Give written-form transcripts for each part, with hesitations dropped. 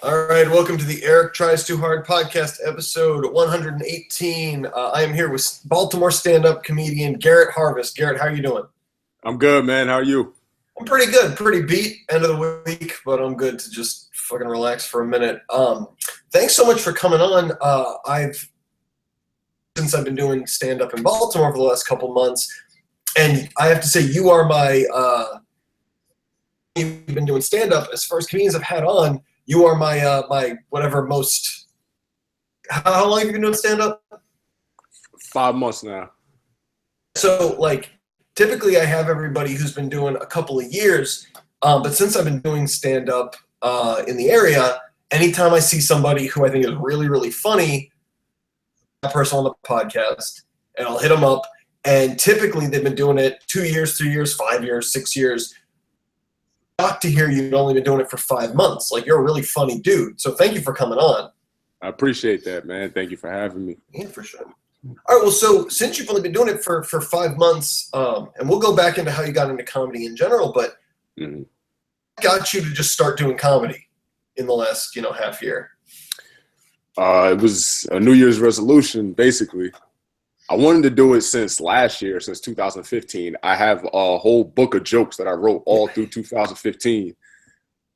All right, welcome to the Eric Tries Too Hard podcast, episode 118. I am here with Baltimore stand-up comedian Garrett Harvest. Garrett, how are you doing? I'm good, man. How are you? I'm pretty good, pretty beat, end of the week, but I'm good to just fucking relax for a minute. Thanks so much for coming on. Since I've been doing stand-up in Baltimore for the last couple months, and I have to say you are you've been doing stand-up as far as comedians I've had on. You are my whatever most. How long have you been doing stand-up? 5 months now. So, typically I have everybody who's been doing a couple of years, but since I've been doing stand-up in the area, anytime I see somebody who I think is really, really funny, that person on the podcast, and I'll hit them up, and typically they've been doing it 2 years, 3 years, 5 years, 6 years. Shocked to hear you've only been doing it for 5 months. You're a really funny dude. So thank you for coming on. I appreciate that, man. Thank you for having me. Yeah, for sure. All right. Well, so since you've only been doing it for 5 months, and we'll go back into how you got into comedy in general, but what got you to just start doing comedy in the last, half year? It was a New Year's resolution, basically. I wanted to do it since last year, since 2015. I have a whole book of jokes that I wrote all through 2015,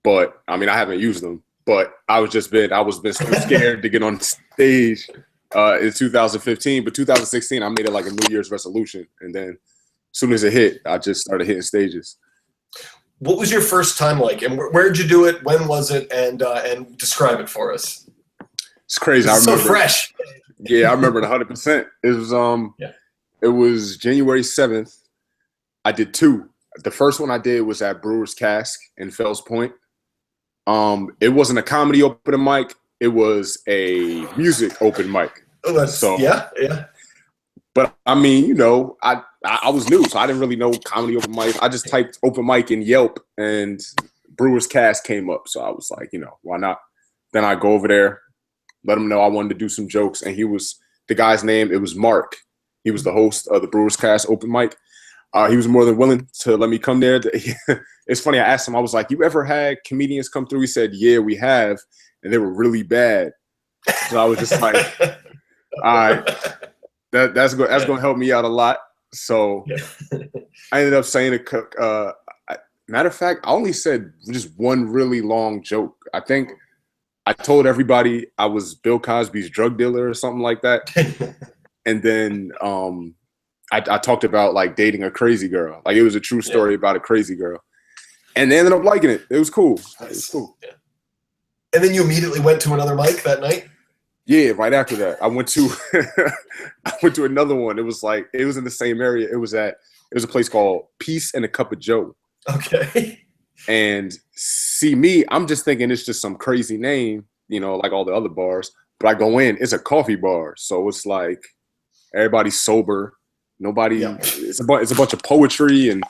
but I haven't used them. But I was so scared to get on stage in 2015. But 2016, I made it like a New Year's resolution, and then as soon as it hit, I just started hitting stages. What was your first time like, and where did you do it? When was it? And describe it for us. It's crazy. It's so fresh. Yeah, I remember it 100%. It was January 7th. I did 2. The first one I did was at Brewer's Cask in Fells Point. It wasn't a comedy open mic. It was a music open mic. Oh, yeah. But I was new, so I didn't really know comedy open mic. I just typed open mic in Yelp, and Brewer's Cask came up. So I was like, why not? Then I go over there, let him know I wanted to do some jokes, and the guy's name, it was Mark. He was the host of the Brewer's Cast open mic. He was more than willing to let me come there. It's funny, I asked him, I was like, you ever had comedians come through? He said, yeah, we have, and they were really bad. So I was just like, all right, that's going to help me out a lot. So I ended up saying, matter of fact, I only said just one really long joke. I think I told everybody I was Bill Cosby's drug dealer or something like that. And then I talked about dating a crazy girl. It was a true story about a crazy girl. And they ended up liking it. It was cool. Nice. It was cool. Yeah. And then you immediately went to another mic that night? Yeah, right after that. I went to another one. It was in the same area. It was a place called Peace and a Cup of Joe. Okay. And see me, I'm just thinking it's just some crazy name, like all the other bars. But I go in, it's a coffee bar. So it's like everybody's sober. It's a bunch of poetry and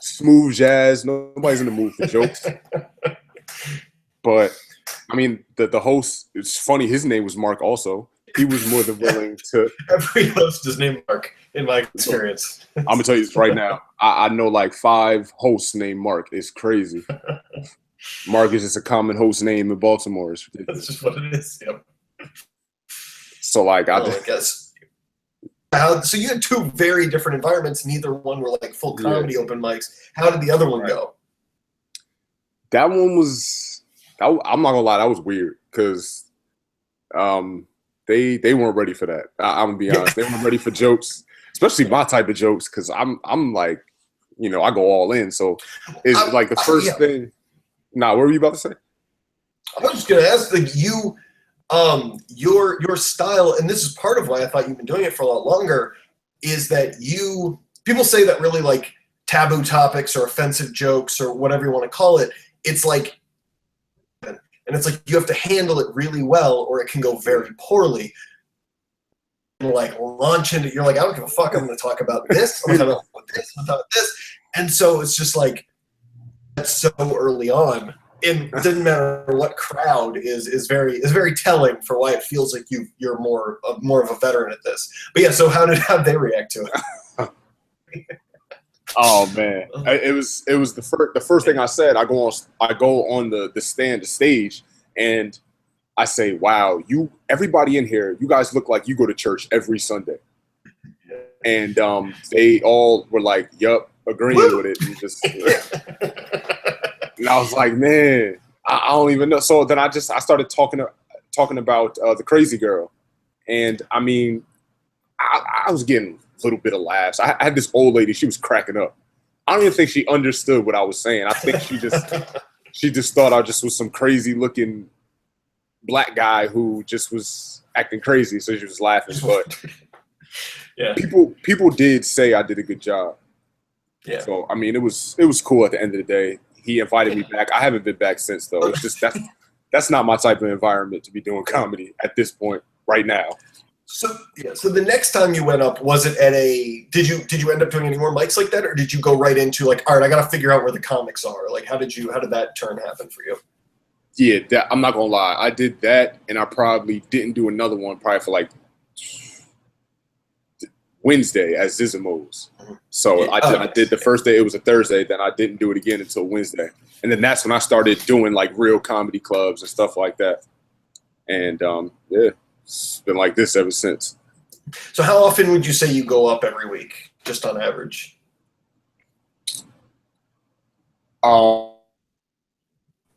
smooth jazz. Nobody's in the mood for jokes. But, the host, it's funny, his name was Mark also. He was more than willing to. Every host is named Mark, in my experience. I'm going to tell you this right now. I know 5 hosts named Mark. It's crazy. Mark is just a common host name in Baltimore. That's just what it is. Yep. So I guess. So you had 2 very different environments. Neither one were full comedy open mics. How did the other one go? That one was, I'm not gonna lie, that was weird because they weren't ready for that. I'm gonna be honest. They weren't ready for jokes, especially my type of jokes, because I'm like, I go all in. So it's the first thing. What were you about to say? I was just gonna ask you. Your style, and this is part of why I thought you've been doing it for a lot longer, is that people say that really taboo topics or offensive jokes or whatever you want to call it, it's and it's you have to handle it really well or it can go very poorly. And launch into, you're I don't give a fuck, I'm going to talk about this, I'm going to talk about this, I'm going to talk about this. And so it's just that's so early on. It doesn't matter what crowd is very telling for why it feels like you're more of a veteran at this. But yeah, so how did they react to it? Oh man, it was the first thing I said. I go on the stage, And I say, wow, everybody in here, you guys look like you go to church every Sunday. And they all were like, yup, agreeing with it. And, and I was like, man, I don't even know. So then I started talking about the crazy girl. And I mean, I was getting a little bit of laughs. I had this old lady, she was cracking up. I don't even think she understood what I was saying. I think she just thought I just was some crazy looking black guy who just was acting crazy. So she was laughing. But yeah, people did say I did a good job. Yeah. So I mean, it was cool at the end of the day. He invited me back. I haven't been back since though. It's just that's not my type of environment to be doing comedy at this point right now. So the next time you went up, was it at did you end up doing any more mics like that, or did you go right into like, all right, I got to figure out where the comics are? Like, how did that turn happen for you? Yeah, I'm not gonna lie. I did that, and I probably didn't do another one probably for like Wednesday at Zizimo's. So yeah. I did the first day. It was a Thursday. Then I didn't do it again until Wednesday, and then that's when I started doing like real comedy clubs and stuff like that. And yeah, it's been like this ever since. So how often would you say you go up every week, just on average?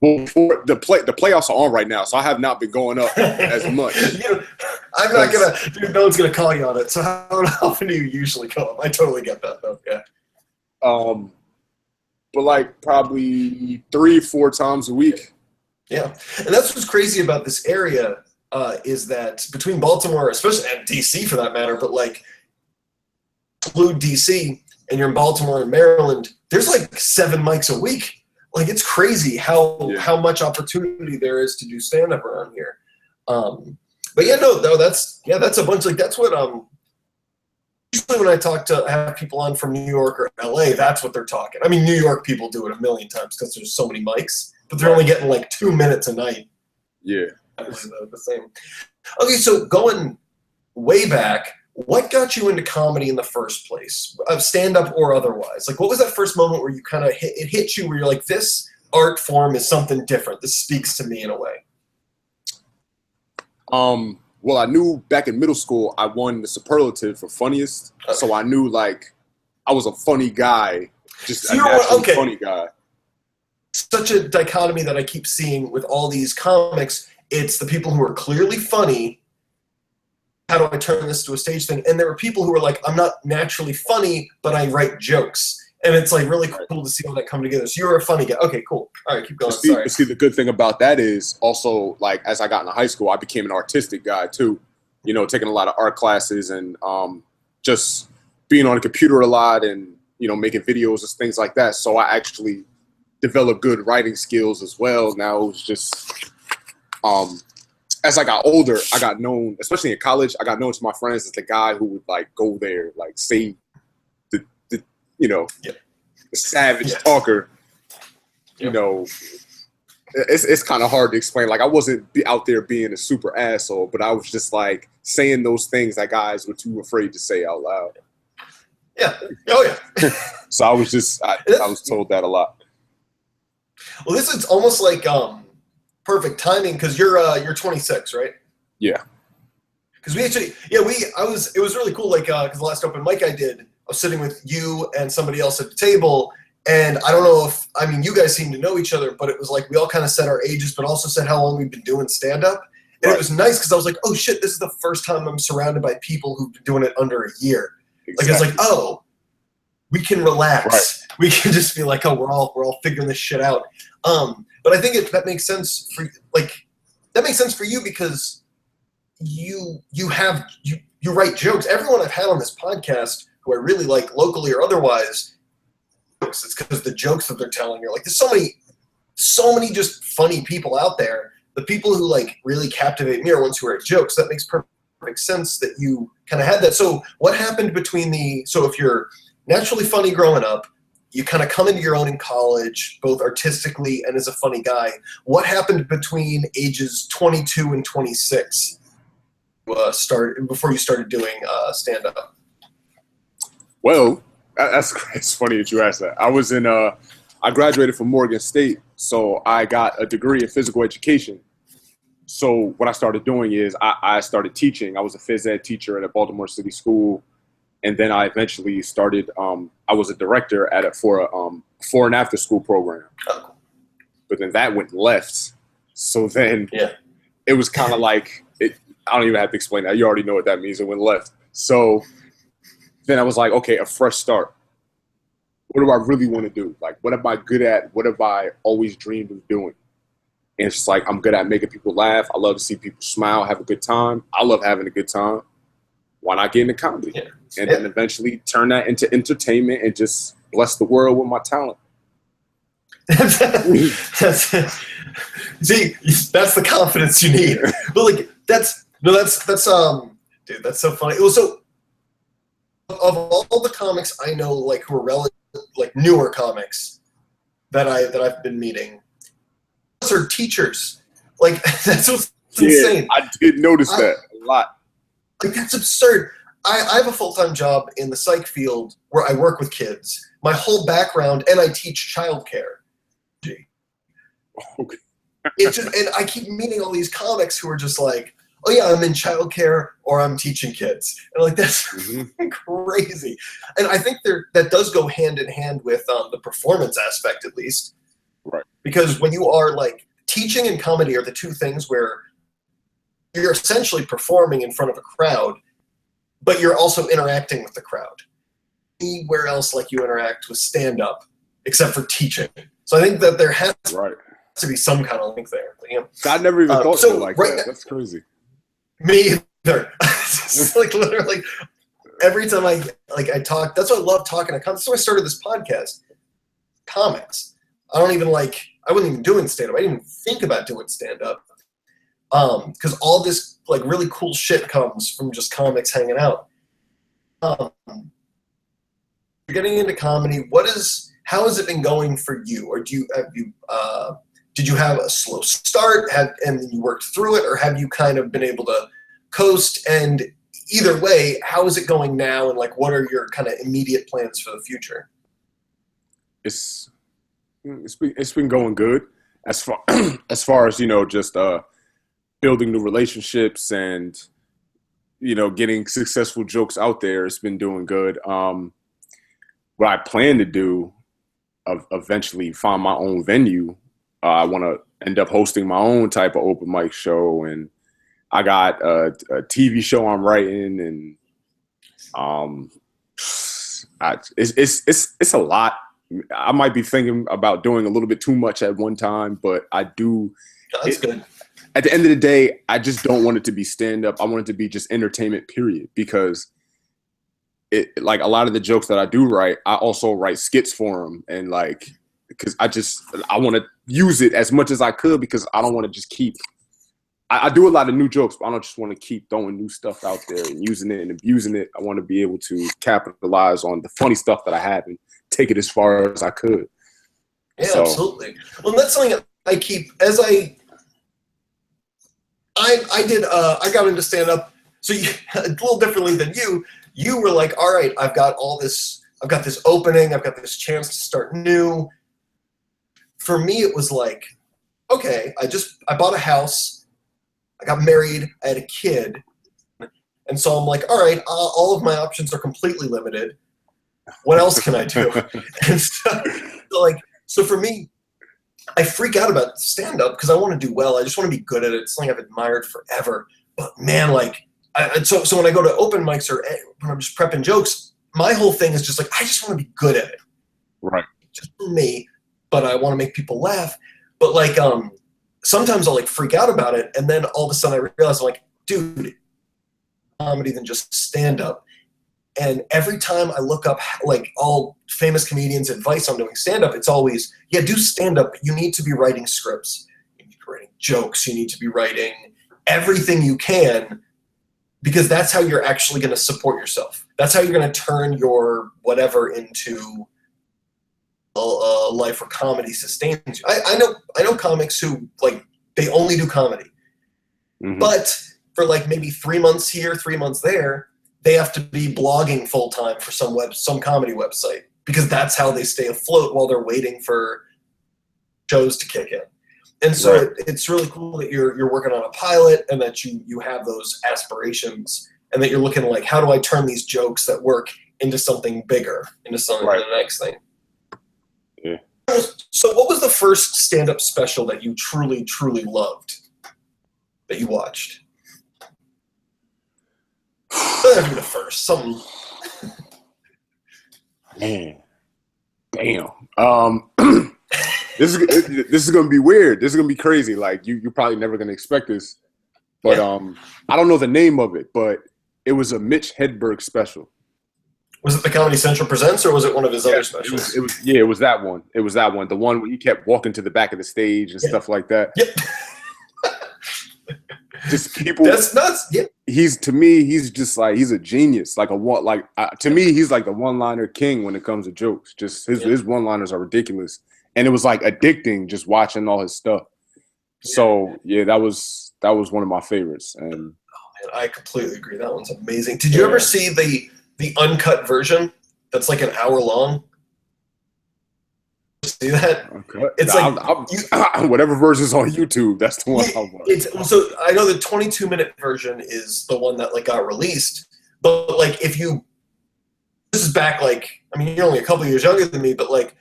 Well, for the playoffs are on right now, so I have not been going up as much. I'm not gonna. Dude, no one's gonna call you on it. So how often do you usually go up? I totally get that, though. Yeah. But like probably 3-4 times a week. Yeah, and that's what's crazy about this area is that between Baltimore, especially and DC for that matter, but like include DC and you're in Baltimore and Maryland, there's like 7 mics a week. Like, it's crazy how much opportunity there is to do stand-up around here. But yeah, no, that's a bunch. Like, that's what usually when I have people on from New York or LA, that's what they're talking. I mean, New York people do it a million times because there's so many mics, but they're only getting like 2 minutes a night. Yeah, it's the same. Okay, so going way back, what got you into comedy in the first place, of stand-up or otherwise? Like, what was that first moment where you kind of hit you where you're like, this art form is something different. This speaks to me in a way. Well, I knew back in middle school I won the superlative for funniest, so I knew like I was a funny guy, just a naturally funny guy. Such a dichotomy that I keep seeing with all these comics. It's the people who are clearly funny. How do I turn this to a stage thing? And there are people who are like, I'm not naturally funny, but I write jokes. And it's like really cool to see all that come together. So you're a funny guy. Okay, cool. All right, keep going. Sorry. See, the good thing about that is also, like, as I got into high school, I became an artistic guy too. You know, taking a lot of art classes and just being on a computer a lot and, you know, making videos and things like that. So I actually developed good writing skills as well. Now it was just as I got older, I got known, especially in college, I got known to my friends as the guy who would like go there, like say the you know, the savage talker. You know, it's kind of hard to explain. Like, I wasn't out there being a super asshole, but I was just like saying those things that guys were too afraid to say out loud. Yeah. Oh yeah. So I was just I was told that a lot. Well, this is almost like perfect timing because you're 26, right? Yeah. Because we actually, it was really cool. Like, because the last open mic I did, I was sitting with you and somebody else at the table, and I don't know if, I mean, you guys seem to know each other, but it was like we all kind of said our ages, but also said how long we've been doing stand up, and it was nice because I was like, oh shit, this is the first time I'm surrounded by people who've been doing it under a year. Exactly. Like, it's like, oh, we can relax. Right. We can just be like, oh, we're all figuring this shit out. But I think that makes sense for you because you write jokes. Everyone I've had on this podcast who I really like locally or otherwise, it's because the jokes that they're telling are like, there's so many just funny people out there. The people who like really captivate me are ones who write jokes. That makes perfect sense that you kind of had that. So what happened so if you're naturally funny growing up, you kind of come into your own in college, both artistically and as a funny guy. What happened between ages 22 and 26 before you started doing stand-up? Well, it's funny that you asked that. I was I graduated from Morgan State, so I got a degree in physical education. So what I started doing is I started teaching. I was a phys ed teacher at a Baltimore City school. And then I eventually started, I was a director for a before and after school program. Oh. But then that went left. So then Yeah. it was kind of like, I don't even have to explain that. You already know what that means. It went left. So then I was like, okay, a fresh start. What do I really want to do? Like, what am I good at? What have I always dreamed of doing? And it's just like, I'm good at making people laugh. I love to see people smile, have a good time. I love having a good time. Why not get into comedy? Yeah. And then eventually turn that into entertainment and just bless the world with my talent. See, that's the confidence you need. But like, that's dude, that's so funny. It was so, of all the comics I know, like, who are like newer comics that I've been meeting, those are teachers. Like, that's what's insane. I did notice that a lot. Like, that's absurd. I have a full-time job in the psych field where I work with kids. My whole background, and I teach childcare. Okay. It's just, and I keep meeting all these comics who are just like, oh yeah, I'm in childcare or I'm teaching kids. And like, that's crazy. And I think that does go hand in hand with the performance aspect, at least. Right. Because when you are like, teaching and comedy are the two things where you're essentially performing in front of a crowd, but you're also interacting with the crowd. Anywhere else like you interact with stand-up, except for teaching. So I think that there has to be some kind of link there. You know? I never even thought so like that. That's crazy. Me either. Like, literally, every time I talk, that's why I love talking to comics. That's why I started this podcast. Comics. I wasn't even doing stand-up. I didn't even think about doing stand-up. Because all this like really cool shit comes from just comics hanging out. You're getting into comedy. How has it been going for you? Or did you have a slow start and then you worked through it, or have you kind of been able to coast? And either way, how is it going now? And like, what are your kind of immediate plans for the future? It's been going good as far as, you know, just building new relationships and, you know, getting successful jokes out there. It's been doing good. What I plan to do, eventually find my own venue. I want to end up hosting my own type of open mic show, and I got a TV show I'm writing, and it's a lot. I might be thinking about doing a little bit too much at one time, but I do. That's good. At the end of the day, I just don't want it to be stand-up. I want it to be just entertainment, period, because like a lot of the jokes that I do write, I also write skits for them, and like, because I want to use it as much as I could, because I don't want to just keep. I do a lot of new jokes, but I don't just want to keep throwing new stuff out there and using it and abusing it. I want to be able to capitalize on the funny stuff that I have and take it as far as I could. Yeah, so. Absolutely. Well, that's something I keep as I got into stand-up. So a little differently than you. You were like, all right, I've got this opening, I've got this chance to start new. For me, it was like, okay, I bought a house, I got married, I had a kid, and so I'm like, all right, all of my options are completely limited. What else can I do? And so for me, I freak out about stand-up because I want to do well. I just want to be good at it. It's something I've admired forever. But man, like, so when I go to open mics or when I'm just prepping jokes, my whole thing is just like, I just want to be good at it. Right. Just for me, but I want to make people laugh. But like, sometimes I'll like freak out about it, and then all of a sudden I realize I'm like, dude, comedy than just stand-up. And every time I look up like all famous comedians' advice on doing stand-up, it's always, yeah, do stand-up. You need to be writing scripts. You need to be writing jokes. You need to be writing everything you can, because that's how you're actually going to support yourself. That's how you're going to turn your whatever into a life where comedy sustains you. I know comics who like they only do comedy, but for like maybe 3 months here, 3 months there, they have to be blogging full time for some comedy website, because that's how they stay afloat while they're waiting for shows to kick in. And so Right. it's really cool that you're working on a pilot and that you have those aspirations and that you're looking like, how do I turn these jokes that work into something bigger, into something Right. the next thing. Yeah. So what was the first stand-up special that you truly, truly loved that you watched? Doesn't have to be the first. Something. Man. Damn. This is gonna be weird. This is gonna be crazy. Like you're probably never gonna expect this. But I don't know the name of it, but it was a Mitch Hedberg special. Was it the Comedy Central Presents or was it one of his other specials? It was that one. It was that one. The one where he kept walking to the back of the stage and stuff like that. Yep. Just people. That's nuts. Yep. He's just like, he's a genius. Like to me, he's like the one-liner king when it comes to jokes. Just his one-liners are ridiculous. And it was like addicting just watching all his stuff. So yeah, that was one of my favorites. And man, I completely agree. That one's amazing. Did you ever see the uncut version that's like an hour long? See that? Okay. It's like whatever version's on YouTube, that's the one I want. So I know the 22-minute version is the one that like got released, but like this is back you're only a couple years younger than me, but like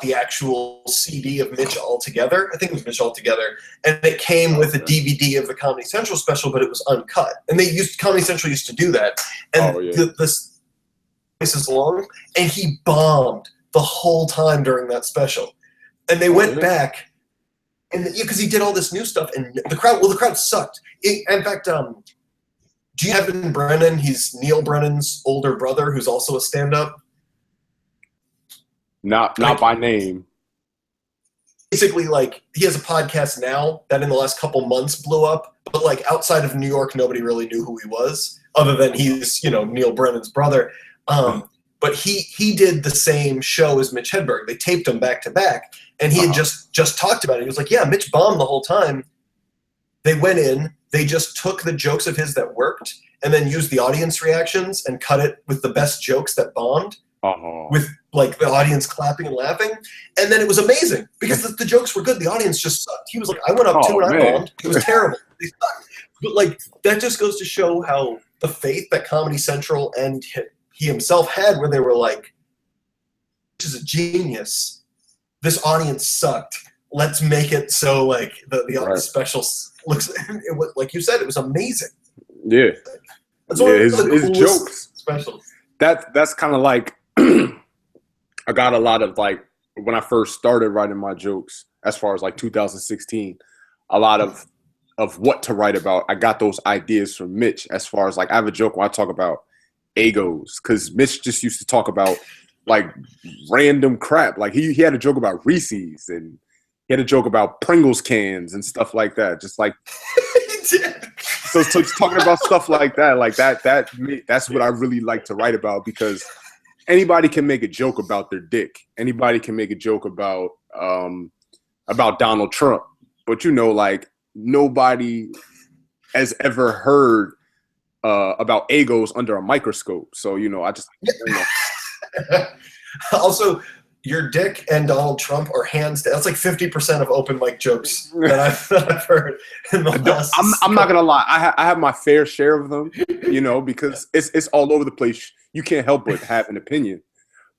the actual CD of Mitch Altogether, I think it was Mitch Altogether, and it came with a DVD of the Comedy Central special, but it was uncut. And Comedy Central used to do that, and this is long, and he bombed the whole time during that special. And they went back, and because he did all this new stuff, and the crowd sucked. In fact, do you have Brennan? He's Neil Brennan's older brother, who's also a stand-up. Not by name. Basically, like, he has a podcast now that in the last couple months blew up, but like outside of New York, nobody really knew who he was, other than he's Neil Brennan's brother. But he did the same show as Mitch Hedberg. They taped him back to back, and he had just talked about it. He was like, "Yeah, Mitch bombed the whole time." They went in, they just took the jokes of his that worked, and then used the audience reactions and cut it with the best jokes that bombed, with like the audience clapping and laughing, and then it was amazing because the jokes were good. The audience just sucked. He was like, "I went up too and I bombed. It was terrible. They sucked." But like that just goes to show how the faith that Comedy Central and he himself had, where they were like, "This is a genius. This audience sucked. Let's make it so like the special looks." It was, like you said, it was amazing. Yeah, that's one of the his coolest jokes. Specials. That's kind of like I got a lot of like when I first started writing my jokes, as far as like 2016, a lot of what to write about. I got those ideas from Mitch. As far as like I have a joke where I talk about egos, because Mitch just used to talk about like random crap. Like he had a joke about Reese's, and he had a joke about Pringles cans and stuff like that. Just like so talking about stuff like that's what I really like to write about, because anybody can make a joke about their dick. Anybody can make a joke about Donald Trump, but like nobody has ever heard about egos under a microscope. So, I just Also, your dick and Donald Trump are hands down. That's like 50% of open mic jokes that I've heard in the last. I'm not gonna lie. I have my fair share of them, because it's all over the place. You can't help but have an opinion,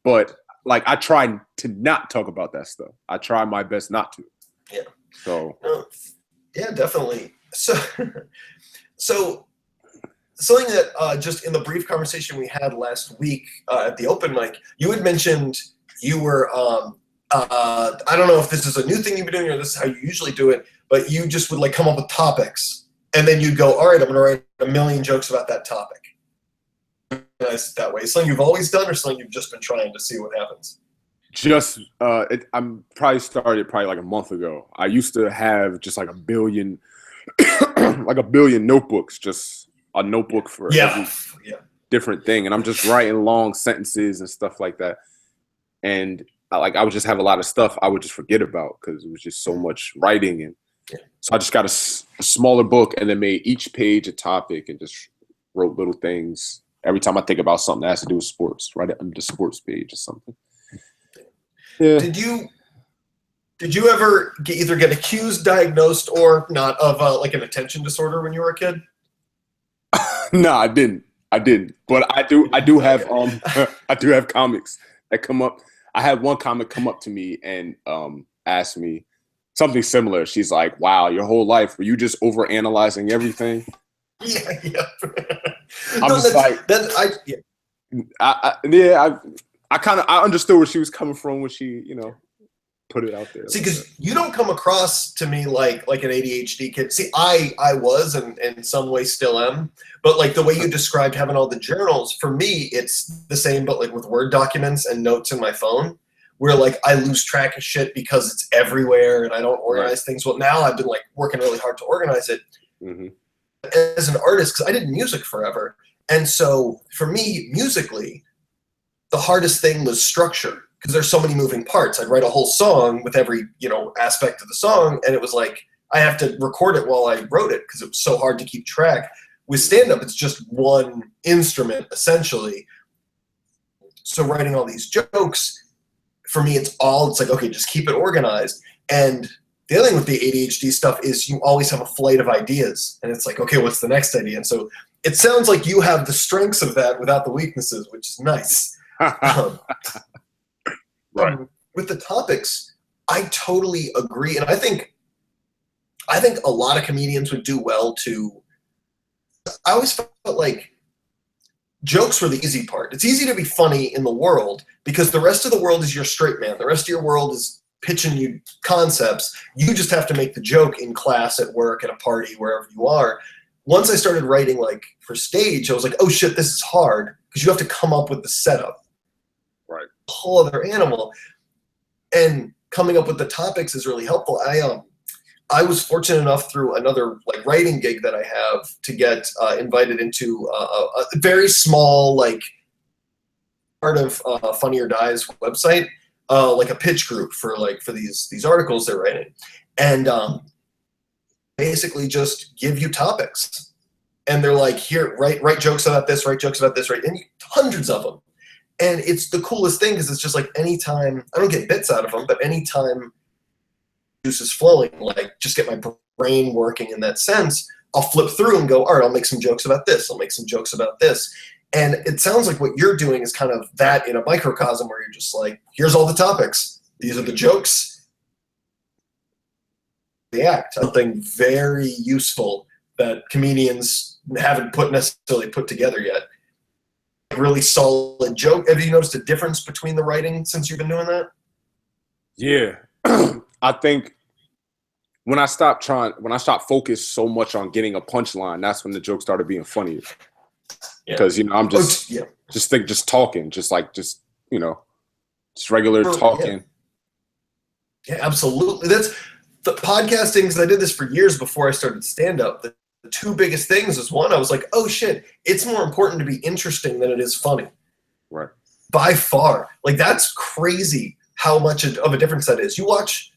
but like I try to not talk about that stuff. I try my best not to. Yeah. So. Yeah, definitely. So something that just in the brief conversation we had last week at the open mic, you had mentioned you were I don't know if this is a new thing you've been doing or this is how you usually do it, but you just would like come up with topics and then you'd go, all right, I'm gonna write a million jokes about that topic. That way. Something you've always done or something you've just been trying to see what happens? Just I'm probably started like a month ago. I used to have just like a billion notebooks, just a notebook for every different thing, and I'm just writing long sentences and stuff like that. And I would just have a lot of stuff I would just forget about because it was just so much writing, and so I just got a smaller book and then made each page a topic and just wrote little things every time I think about something that has to do with sports. Write it on the sports page or something. Yeah. Did you ever either get accused, diagnosed, or not of like an attention disorder when you were a kid? No, I didn't. I didn't. But I do have I do have comics that come up. I had one comic come up to me and ask me something similar. She's like, "Wow, your whole life were you just over analyzing everything?" Yeah, yeah. I'm just like, I understood where she was coming from when she, put it out there. See, because you don't come across to me like an ADHD kid. See, I was and in some way still am, but like the way you described having all the journals, for me, it's the same, but like with Word documents and notes in my phone, where like I lose track of shit because it's everywhere and I don't organize things. Well, now I've been like working really hard to organize it. Mm-hmm. As an artist, because I did music forever. And so for me, musically, the hardest thing was structure. Because there's so many moving parts. I'd write a whole song with every, aspect of the song, and it was like I have to record it while I wrote it because it was so hard to keep track. With stand-up, it's just one instrument, essentially. So writing all these jokes, for me, it's like, okay, just keep it organized. And the other thing with the ADHD stuff is you always have a flight of ideas, and it's like, okay, what's the next idea? And so it sounds like you have the strengths of that without the weaknesses, which is nice. Right. With the topics, I totally agree, and I think a lot of comedians would do well to. I always felt like jokes were the easy part. It's easy to be funny in the world because the rest of the world is your straight man. The rest of your world is pitching you concepts. You just have to make the joke in class, at work, at a party, wherever you are. Once I started writing like for stage, I was like, oh shit, this is hard because you have to come up with the setup. Right. A whole other animal. And coming up with the topics is really helpful. I was fortunate enough through another like writing gig that I have to get invited into a very small like part of Funny or Die's website, like a pitch group for these articles they're writing, and basically just give you topics, and they're like, here, write jokes about this, write, and hundreds of them. And it's the coolest thing because it's just like anytime, I don't get bits out of them, but anytime juice is flowing, like just get my brain working in that sense, I'll flip through and go, all right, I'll make some jokes about this. I'll make some jokes about this. And it sounds like what you're doing is kind of that in a microcosm where you're just like, here's all the topics. These are the jokes. The act, something very useful that comedians haven't necessarily put together yet. Really solid joke. Have you noticed a difference between the writing since you've been doing that? Yeah. I think when I stopped focused so much on getting a punchline, that's when the joke started being funnier. Because I'm just talking, just regular talking. Yeah, absolutely. That's the podcasting, because I did this for years before I started stand-up. The two biggest things is, one, I was like, oh shit, it's more important to be interesting than it is funny. Right. By far. Like, that's crazy how much of a difference that is. You watch,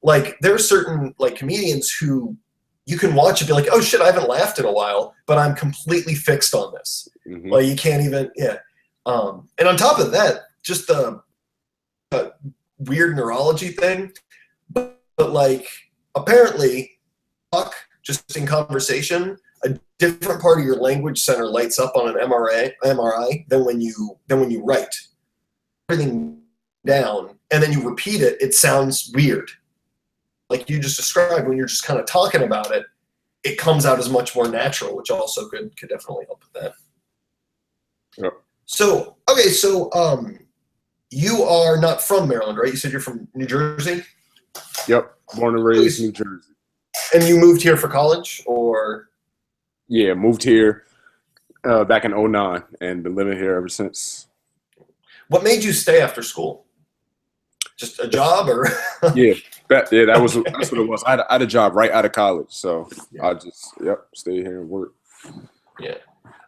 like, there are certain like comedians who you can watch and be like, oh shit, I haven't laughed in a while, but I'm completely fixed on this. Mm-hmm. Like, you can't even, and on top of that, just the weird neurology thing, but like, apparently, just in conversation, a different part of your language center lights up on an MRI than when you write. Everything down, and then you repeat it, it sounds weird. Like you just described, when you're just kind of talking about it, it comes out as much more natural, which also could definitely help with that. Yep. So, okay, so you are not from Maryland, right? You said you're from New Jersey? Yep, born and raised New Jersey. And you moved here for college, or? Yeah, moved here back in 2009 and been living here ever since. What made you stay after school? Just a job, or? That's what it was. I had a job right out of college, so I just stay here and work. Yeah.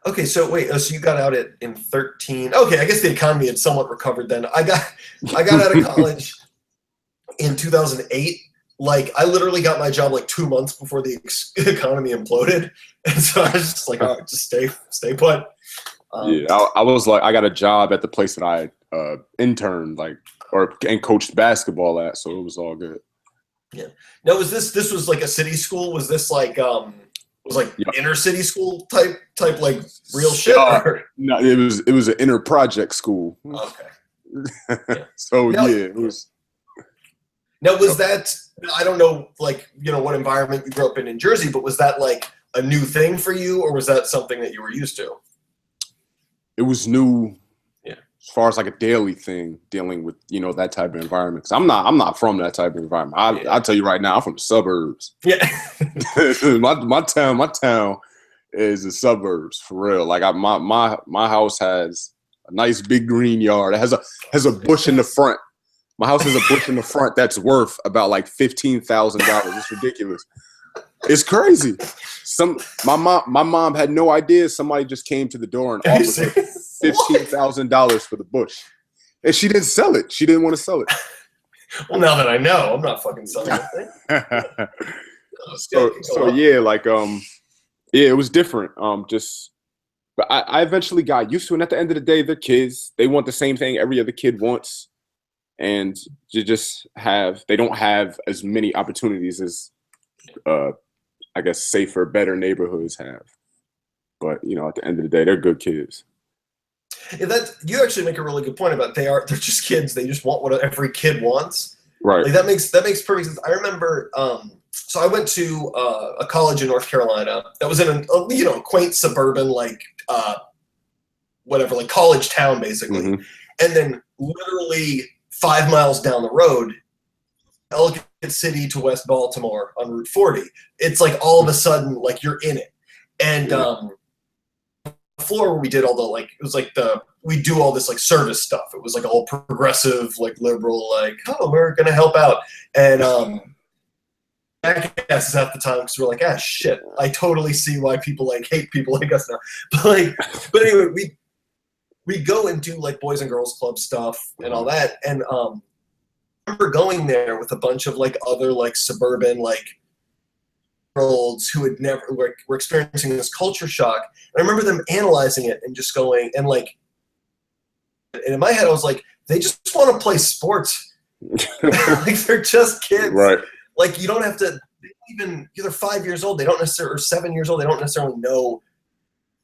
Okay, so wait, so you got out in 13. Okay, I guess the economy had somewhat recovered then. I got out of college in 2008. Like, I literally got my job like 2 months before the economy imploded, and so I was just like, all right, just stay put. I was like, I got a job at the place that I interned like and coached basketball at, so it was all good. Yeah. Now, was this was like a city school? Was this like was like inner city school type like real shit? No, it was an inner project school. Okay. Yeah. So now, yeah, it was. Now, was that, I don't know, like, you know, what environment you grew up in Jersey, but was that like a new thing for you, or was that something that you were used to? It was new. Yeah. As far as like a daily thing, dealing with, you know, that type of environment. 'Cause I'm not from that type of environment. I'll tell you right now, I'm from the suburbs. Yeah. my town is the suburbs for real. Like my house has a nice big green yard. It has a bush in the front. My house has a bush in the front that's worth about like $15,000. It's ridiculous. It's crazy. My mom had no idea. Somebody just came to the door and offered her $15,000 for the bush, and she didn't sell it. She didn't want to sell it. Well, now that I know, I'm not fucking selling it. So yeah, like yeah, it was different. But I eventually got used to it. And at the end of the day, they're kids. They want the same thing every other kid wants. And they don't have as many opportunities as, I guess, safer, better neighborhoods have. But, you know, at the end of the day, they're good kids. Yeah, you actually make a really good point about they're just kids. They just want what every kid wants. Right. Like that makes perfect sense. I remember, so I went to a college in North Carolina that was in a quaint suburban, like, whatever, like college town, basically. Mm-hmm. And then literally 5 miles down the road, Ellicott City to West Baltimore on Route 40. It's like all of a sudden, like you're in it. And the floor where we did all the, like, it was like we do all this like service stuff. It was like all progressive, like liberal, like, oh, we're going to help out. And jackasses at the time, because we're like, ah, shit, I totally see why people like hate people like us now. But anyway, we go and do like Boys and Girls Club stuff and all that. And I remember going there with a bunch of like other like suburban like girls who had never were experiencing this culture shock. And I remember them analyzing it and just going and like, and in my head I was like, they just want to play sports. Like they're just kids. Right. Like you don't have to even, they're 5 years old. They don't necessarily, or 7 years old. They don't necessarily know.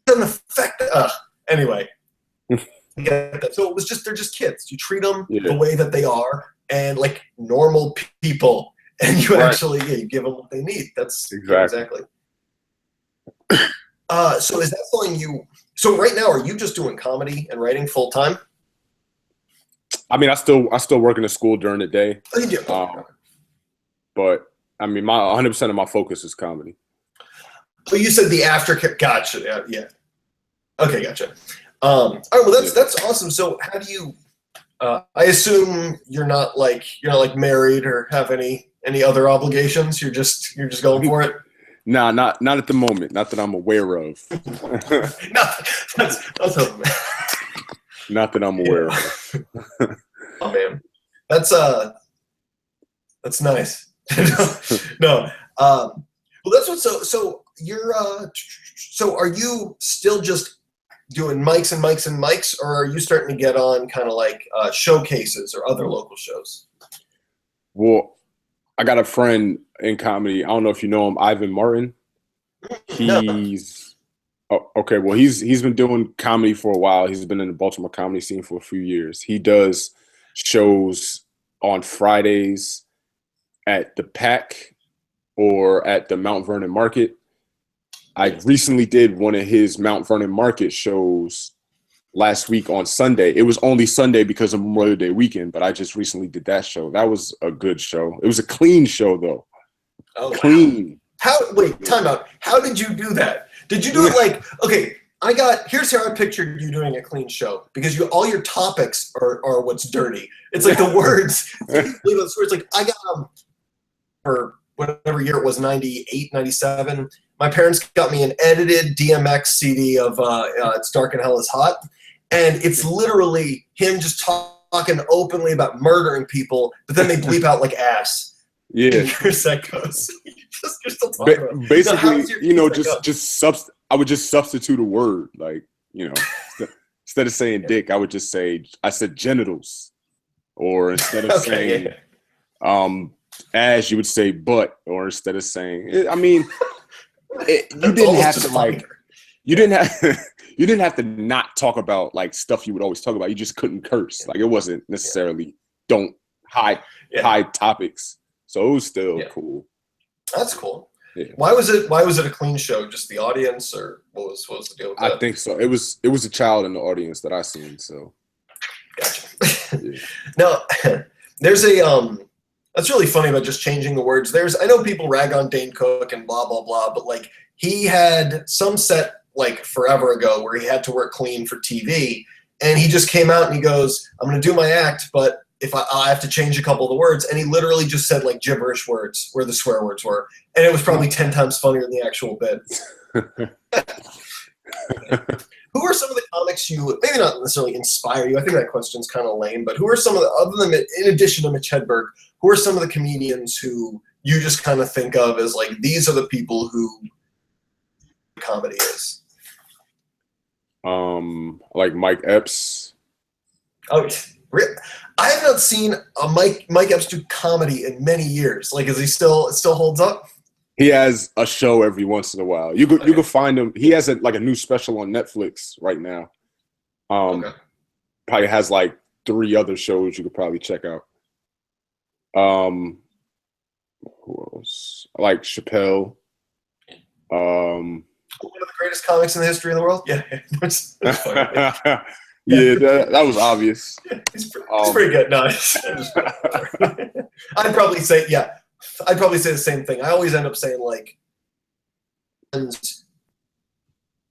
It doesn't affect. Anyway. So it was just, they're just kids. You treat them the way that they are and like normal people, and you actually you give them what they need. That's exactly. So is that something so right now, are you just doing comedy and writing full time? I mean, I still work in a school during the day. Oh, you do? But I mean, 100% of my focus is comedy. Oh, you said the aftercare. Gotcha. Yeah. Okay, gotcha. All right, well that's awesome. So how do you? I assume you're not like married or have any other obligations. You're just going for it. Nah, not at the moment. Not that I'm aware of. Not that I'm aware of. Oh man, that's nice. No. Well, that's what. So you're. So are you still just doing mics and mics and mics, or are you starting to get on kind of like showcases or other local shows? Well, I got a friend in comedy. I don't know if you know him, Ivan Martin. He's okay. Well, he's been doing comedy for a while. He's been in the Baltimore comedy scene for a few years. He does shows on Fridays at the Pack or at the Mount Vernon Market. I recently did one of his Mount Vernon Market shows last week on Sunday. It was only Sunday because of Memorial Day weekend, but I just recently did that show. That was a good show. It was a clean show, though. Oh, clean. Wait, time out. How did you do that? Did you do it like, okay, here's how I pictured you doing a clean show, because all your topics are what's dirty. It's like the words. It's like, I got for whatever year it was, 98, 97. My parents got me an edited DMX CD of It's Dark and Hell is Hot. And it's literally him just talking openly about murdering people, but then they bleep out like ass. Yeah. Here's that goes. You're still talking about. Basically, I would just substitute a word. Like, instead of saying dick, I would just say, I said genitals. or instead of saying as, you would say but, or instead of saying I mean, you didn't have to like you didn't have you didn't have to not talk about like stuff you would always talk about. You just couldn't curse. Like it wasn't necessarily don't hide topics. So it was still cool. That's cool. Yeah. Why was it a clean show? Just the audience, or what was the deal with that? I think so. It was a child in the audience that I seen. So gotcha. Now there's a that's really funny about just changing the words. I know people rag on Dane Cook and blah blah blah, but like he had some set like forever ago where he had to work clean for TV, and he just came out and he goes, "I'm going to do my act, but if I have to change a couple of the words," and he literally just said like gibberish words where the swear words were, and it was probably 10 times funnier than the actual bit. Who are some of the comics you, maybe not necessarily inspire you? I think that question's kind of lame, but who are some of the, other than, in addition to Mitch Hedberg, who are some of the comedians who you just kind of think of as like, these are the people who comedy is? Like Mike Epps. Oh, I have not seen a Mike Epps do comedy in many years. Like, is he still holds up? He has a show every once in a while. You could find him. He has a new special on Netflix right now. Probably has like 3 other shows you could probably check out. Who else? Like Chappelle. One of the greatest comics in the history of the world. Yeah, that's funny. Yeah, that was obvious. Yeah, he's pretty good. No, I'd probably say the same thing. I always end up saying like, and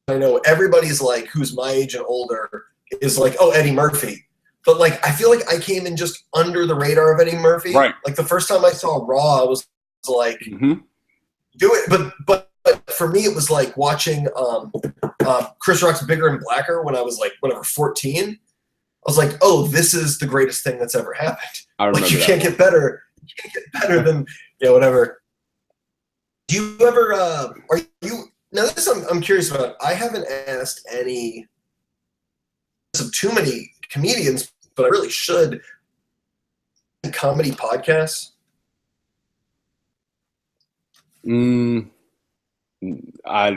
I know everybody's like, who's my age and older is like, oh, Eddie Murphy. But like, I feel like I came in just under the radar of Eddie Murphy. Right. Like the first time I saw Raw, I was like, do it. But for me, it was like watching Chris Rock's Bigger and Blacker when I was like, whatever, 14. I was like, oh, this is the greatest thing that's ever happened. I remember like, you can't get better. You can't get better than, whatever. Do you ever, are you, now this I'm curious about. I haven't asked any of too many comedians, but I really should. Comedy podcasts? I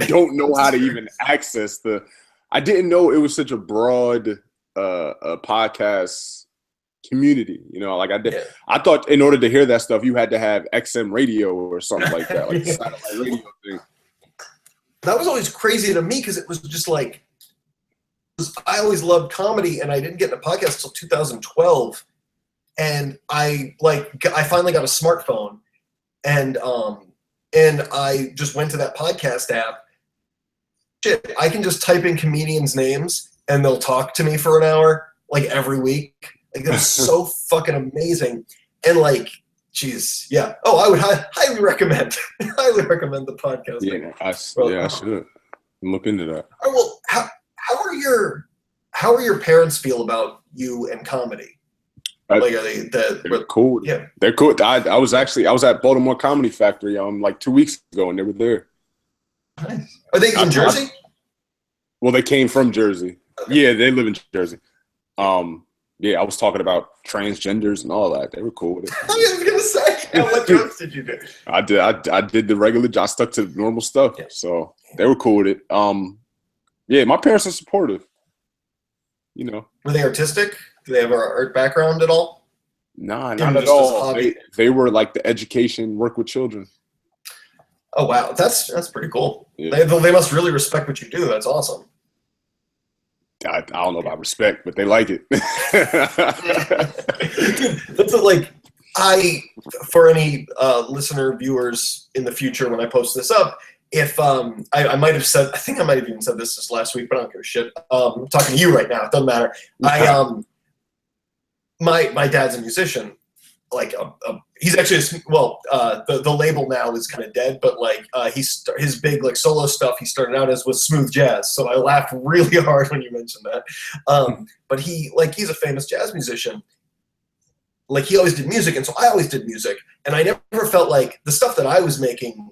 don't know how to even access I didn't know it was such a broad podcast community, like I thought in order to hear that stuff you had to have XM radio or something like that, like the satellite radio thing. That was always crazy to me because it was just like, I always loved comedy and I didn't get into podcasts until 2012. And I finally got a smartphone, and I just went to that podcast app. Shit, I can just type in comedians' names and they'll talk to me for an hour, like every week. Like that's so fucking amazing. And like, geez, yeah. Oh, I would highly recommend the podcast. Yeah, I should look into that. All right, well, how are your parents feel about you and comedy? Like, are they're cool? Yeah, they're cool. I was at Baltimore Comedy Factory like 2 weeks ago, and they were there. Nice. Are they in Jersey? Well, they came from Jersey. Okay. Yeah, they live in Jersey. Yeah, I was talking about transgenders and all that. They were cool with it. I was gonna say, what jokes did you do? I did the regular. I stuck to the normal stuff, so they were cool with it. Yeah, my parents are supportive. Were they artistic? Do they have an art background at all? Nah, not at all. They were like the education, work with children. Oh wow, that's pretty cool. Yeah. They must really respect what you do. That's awesome. I don't know about respect, but they like it. That's for any listener viewers in the future when I post this up. If I might have said, I think I might have even said this last week, but I don't give a shit. I'm talking to you right now. It doesn't matter. My dad's a musician. Like he's actually the label now is kind of dead, but like his big like solo stuff he started out as was smooth jazz. So I laughed really hard when you mentioned that. But he's a famous jazz musician. Like he always did music, and so I always did music, and I never felt like the stuff that I was making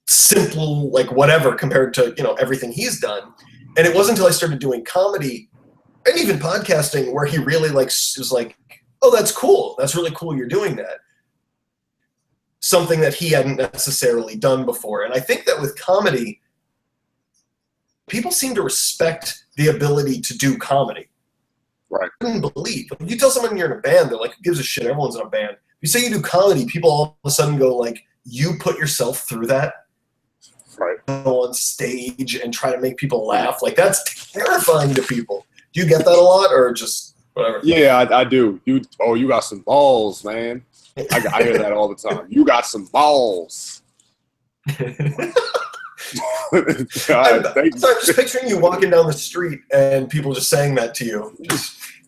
simple, like whatever compared to everything he's done. And it wasn't until I started doing comedy and even podcasting where he really like was like, oh, that's cool. That's really cool you're doing that. Something that he hadn't necessarily done before. And I think that with comedy, people seem to respect the ability to do comedy. Right. I couldn't believe. Like, you tell someone you're in a band, they're like, who gives a shit? Everyone's in a band. If you say you do comedy, people all of a sudden go like, you put yourself through that? Right. Go on stage and try to make people laugh. Like, that's terrifying to people. Do you get that a lot or just whatever? Yeah, I do. You got some balls, man. I hear that all the time. You got some balls. I'm just picturing you walking down the street and people just saying that to you.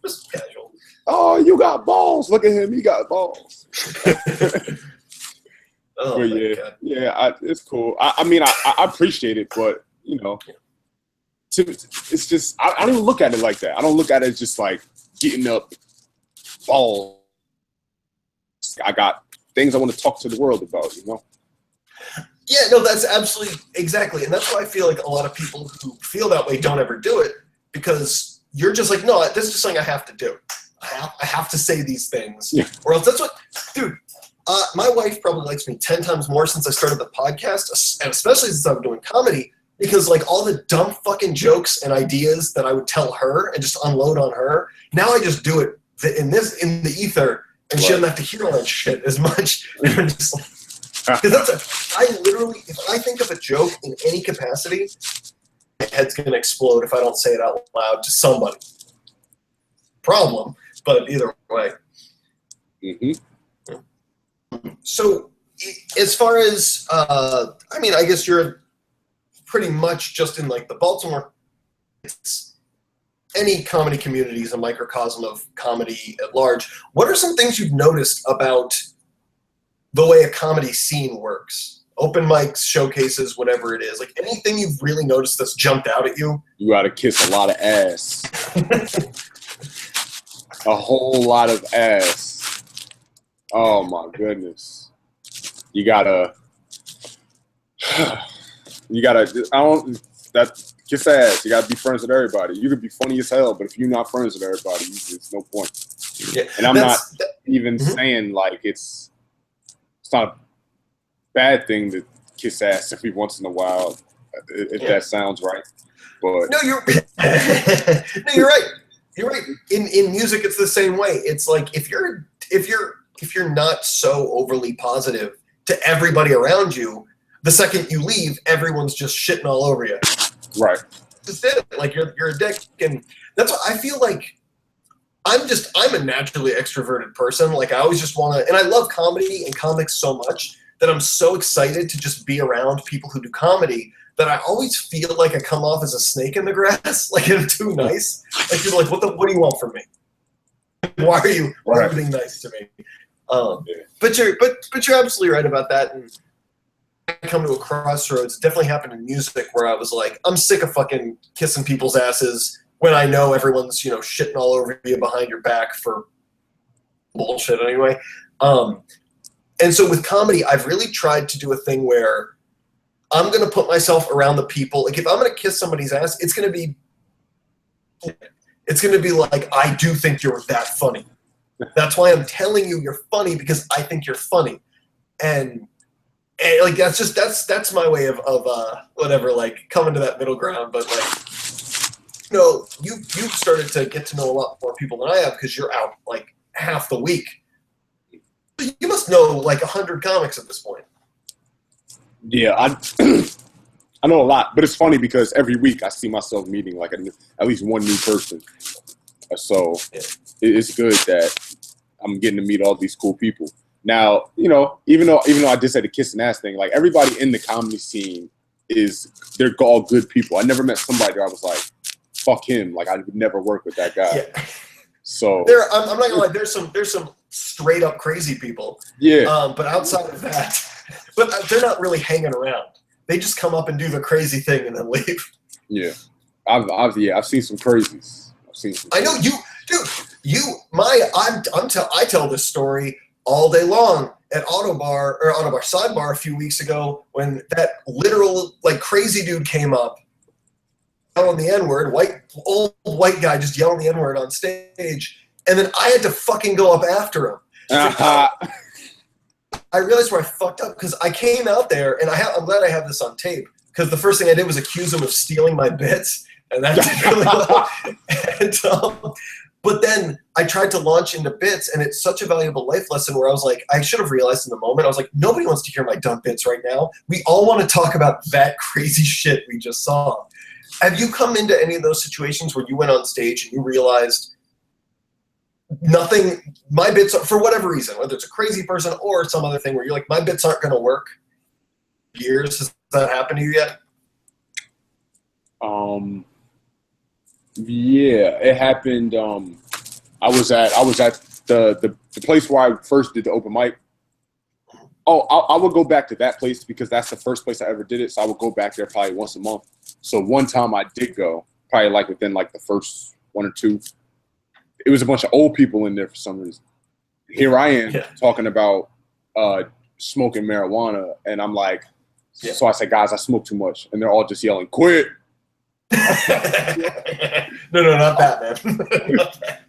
Just casual. Oh, you got balls. Look at him. He got balls. Oh, but yeah, it's cool. I mean, I appreciate it, but, you know, it's just, I don't even look at it like that. I don't look at it as just like getting up balls. I got things I want to talk to the world about, you know? Yeah, no, that's absolutely, exactly. And that's why I feel like a lot of people who feel that way don't ever do it, because you're just like, no, this is just something I have to do. I have to say these things. Yeah. Or else that's what, dude, my wife probably likes me 10 times more since I started the podcast, and especially since I'm doing comedy, because like all the dumb fucking jokes and ideas that I would tell her and just unload on her, now I just do it in the ether, and she doesn't have to hear all that shit as much. And I'm just like, because I literally, if I think of a joke in any capacity, my head's going to explode if I don't say it out loud to somebody. Problem, but either way. Mm-hmm. So, as far as, I mean, I guess you're pretty much just in like the Baltimore. Any comedy community is a microcosm of comedy at large. What are some things you've noticed about the way a comedy scene works? Open mics, showcases, whatever it is. Like anything you've really noticed that's jumped out at you? You gotta kiss a lot of ass. A whole lot of ass. Oh my goodness. You gotta, kiss ass. You gotta be friends with everybody. You could be funny as hell, but if you're not friends with everybody, it's no point. Yeah, and I'm not even saying like it's not a bad thing to kiss ass every once in a while, if that sounds right. But no, you're right. You're right. In music, it's the same way. It's like if you're not so overly positive to everybody around you, the second you leave, everyone's just shitting all over you. Right. Just it. Like you're a dick, and that's what I feel like. I'm a naturally extroverted person. Like I always just want to, and I love comedy and comics so much that I'm so excited to just be around people who do comedy that I always feel like I come off as a snake in the grass. Like I'm too nice. Like people are like, what do you want from me? Why are you being nice to me? But you're absolutely right about that. And I come to a crossroads. It definitely happened in music where I was like, I'm sick of fucking kissing people's asses when I know everyone's, shitting all over you behind your back for bullshit anyway. And so with comedy, I've really tried to do a thing where I'm going to put myself around the people. Like if I'm going to kiss somebody's ass, it's going to be like, I do think you're that funny. That's why I'm telling you you're funny, because I think you're funny. And like, that's my way of whatever, like coming to that middle ground. But like, you've started to get to know a lot more people than I have because you're out like half the week. You must know like 100 comics at this point. Yeah, I know a lot, but it's funny because every week I see myself meeting like at least one new person. So it's good that I'm getting to meet all these cool people. Now, even though I just said the kiss and ass thing, like everybody in the comedy scene they're all good people. I never met somebody that I was like, fuck him. Like I would never work with that guy. Yeah. So I'm not gonna lie. There's some straight up crazy people. Yeah. But outside of that, but they're not really hanging around. They just come up and do the crazy thing and then leave. Yeah. I've seen some crazies. I know you, dude. I tell this story all day long at Autobar Sidebar a few weeks ago when that literal like crazy dude came up. yelling the N-word, old white guy just yelling the N-word on stage, and then I had to fucking go up after him. I realized where I fucked up because I came out there, and I'm glad I have this on tape, because the first thing I did was accuse him of stealing my bits, and that did really well. And, but then I tried to launch into bits, and it's such a valuable life lesson where I was like, I should have realized in the moment, I was like, nobody wants to hear my dumb bits right now. We all want to talk about that crazy shit we just saw. Have you come into any of those situations where you went on stage and you realized nothing, my bits, for whatever reason, whether it's a crazy person or some other thing where you're like, my bits aren't going to work? Years, has that happened to you yet? Yeah, it happened. I was at the place where I first did the open mic. Oh, I would go back to that place because that's the first place I ever did it. So I would go back there probably once a month. So one time I did go, probably like within like the first one or two. It was a bunch of old people in there for some reason. Here I am talking about smoking marijuana, and I'm like, so I said, guys, I smoke too much, and they're all just yelling, quit. No, not that, man. Not that.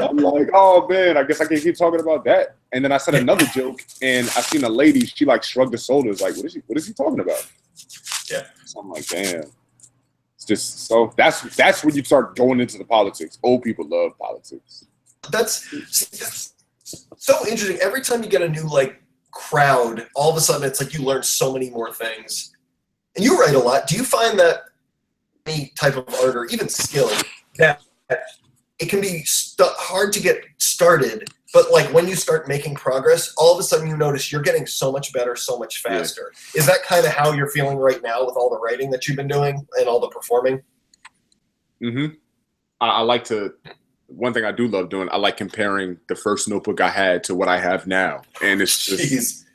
I'm like, oh man, I guess I can keep talking about that. And then I said another joke, and I seen a lady, she like shrugged her shoulders, like, what is he talking about? Yeah. So I'm like, damn. It's just so that's when you start going into the politics. Old people love politics. That's so interesting. Every time you get a new like crowd, all of a sudden it's like you learn so many more things. And you write a lot. Do you find that any type of art or even skill that it can be hard to get started, but like when you start making progress, all of a sudden you notice you're getting so much better, so much faster. Yeah. Is that kind of how you're feeling right now with all the writing that you've been doing and all the performing? Mm-hmm. I like to, one thing I do love doing, I like comparing the first notebook I had to what I have now. And it's just,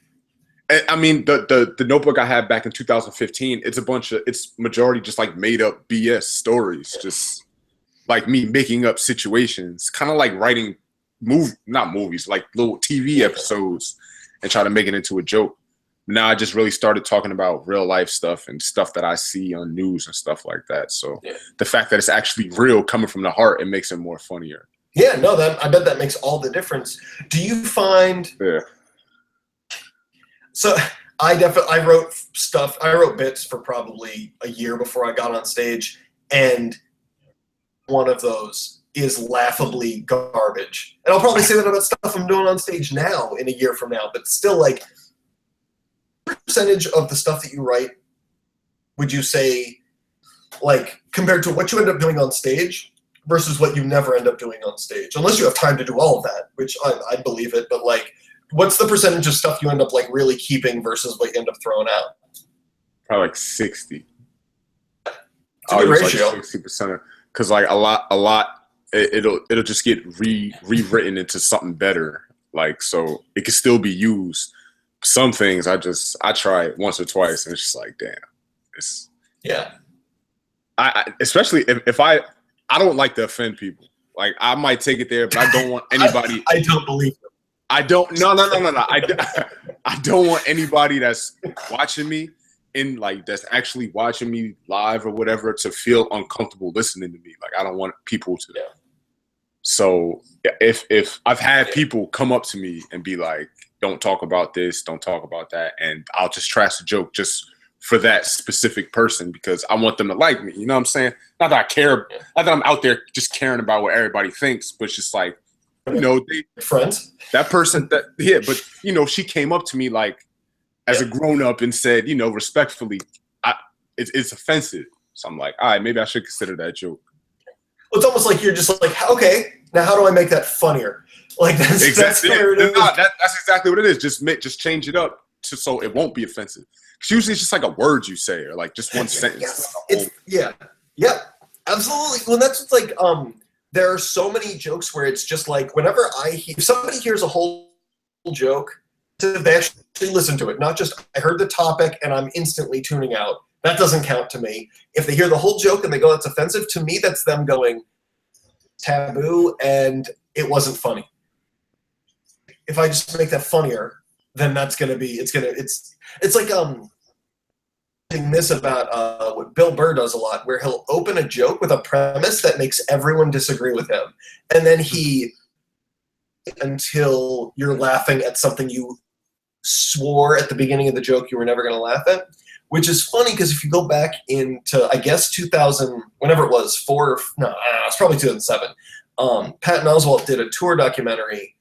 I mean, the notebook I had back in 2015, it's majority just like made up BS stories, just like me making up situations, kind of like writing not movies, like little TV episodes and try to make it into a joke. Now I just really started talking about real life stuff and stuff that I see on news and stuff like that. So the fact that it's actually real coming from the heart, it makes it more funnier. Yeah, no, I bet that makes all the difference. Do you find... Yeah. So I wrote bits for probably a year before I got on stage, and one of those is laughably garbage. And I'll probably say that about stuff I'm doing on stage now in a year from now, but still, like, percentage of the stuff that you write, would you say, like, compared to what you end up doing on stage versus what you never end up doing on stage? Unless you have time to do all of that, which I believe it, but, like, what's the percentage of stuff you end up, like, really keeping versus what you end up throwing out? Probably like 60. It's a good ratio. Like 60%. Because, like, a lot, it'll just get rewritten into something better. Like, so it can still be used. Some things I try it once or twice, and it's just like, damn. I especially if I don't like to offend people. Like, I might take it there, but I don't want anybody. I don't believe them. I don't. No. I don't want anybody that's watching me that's actually watching me live or whatever to feel uncomfortable listening to me. Like, I don't want people to. Yeah. So if I've had people come up to me and be like, don't talk about this, don't talk about that, and I'll just trash the joke just for that specific person because I want them to like me. You know what I'm saying? Not that I care, not that I'm out there just caring about what everybody thinks, but it's just like, you know, friends. That person but you know, she came up to me like as a grown up and said, you know, respectfully, it's offensive. So I'm like, all right, maybe I should consider that joke. Well, it's almost like you're just like, okay, now how do I make that funnier? Like that's exactly. That's that's exactly what it is. Just change it up so it won't be offensive. Because usually it's just like a word you say or like just one sentence. Yes. Yeah, absolutely. Well, that's what's like. There are so many jokes where it's just like whenever if somebody hears a whole joke, they actually listen to it. Not just I heard the topic and I'm instantly tuning out. That doesn't count to me. If they hear the whole joke and they go, that's offensive, to me that's them going taboo and it wasn't funny. If I just make that funnier, then that's gonna be it's like this about what Bill Burr does a lot, where he'll open a joke with a premise that makes everyone disagree with him, and then until you're laughing at something you swore at the beginning of the joke you were never going to laugh at, which is funny because if you go back into, I guess, 2000, whenever it was, it's probably 2007, Patton Oswalt did a tour documentary.